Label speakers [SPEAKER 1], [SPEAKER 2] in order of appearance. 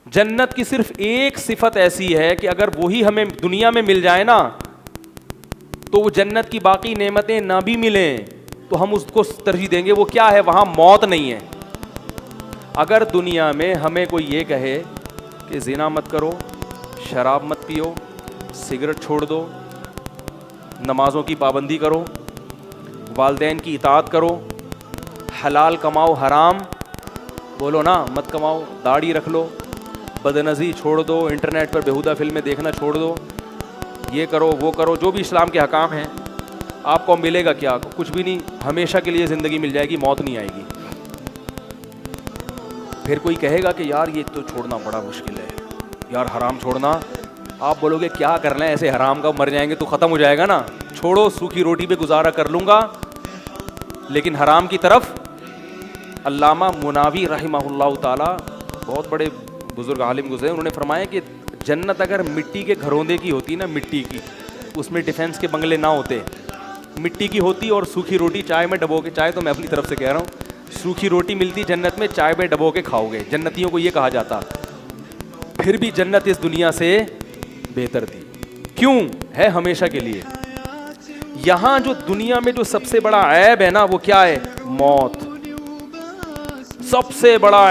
[SPEAKER 1] जन्नत की सिर्फ एक सिफत ऐसी है कि अगर वही हमें दुनिया में मिल जाए ना, तो वो जन्नत की बाकी नेमतें ना भी मिलें तो हम उसको तरजीह देंगे। वो क्या है? वहां मौत नहीं है। अगर दुनिया में हमें कोई ये कहे कि जिना मत करो, शराब मत पियो, सिगरेट छोड़ दो, नमाजों की पाबंदी करो, वालदैन की इताअत करो, हलाल कमाओ, हराम बोलो ना मत कमाओ, दाढ़ी रख लो, बदनज़ी छोड़ दो, इंटरनेट पर बेहुदा फिल्में देखना छोड़ दो, ये करो वो करो, जो भी इस्लाम के हकाम हैं, आपको मिलेगा क्या? कुछ भी नहीं। हमेशा के लिए ज़िंदगी मिल जाएगी, मौत नहीं आएगी। फिर कोई कहेगा कि यार ये तो छोड़ना बड़ा मुश्किल है, यार हराम छोड़ना। आप बोलोगे क्या करना है ऐसे हराम का, मर जाएंगे तो ख़त्म हो जाएगा ना, छोड़ो, सूखी रोटी पे गुजारा कर लूँगा। लेकिन हराम की तरफ अल्लामा मुनावी रहमहुल्लाह ताला, बहुत बड़े बुजुर्ग आलिम गुजरे, उन्होंने फरमाया कि जन्नत अगर मिट्टी के घरौंदे की होती ना, मिट्टी की, उसमें डिफेंस के बंगले ना होते, मिट्टी की होती और सूखी रोटी चाय में डबो के, चाय तो मैं अपनी तरफ से कह रहा हूँ, सूखी रोटी मिलती जन्नत में, चाय में डबो के खाओगे, जन्नतियों को ये कहा जाता। फिर भी जन्नत इस दुनिया से बेहतर थी। क्यों? है हमेशा के लिए। यहां जो दुनिया में जो सबसे बड़ा ऐब है ना, वो क्या है? मौत। सबसे बड़ा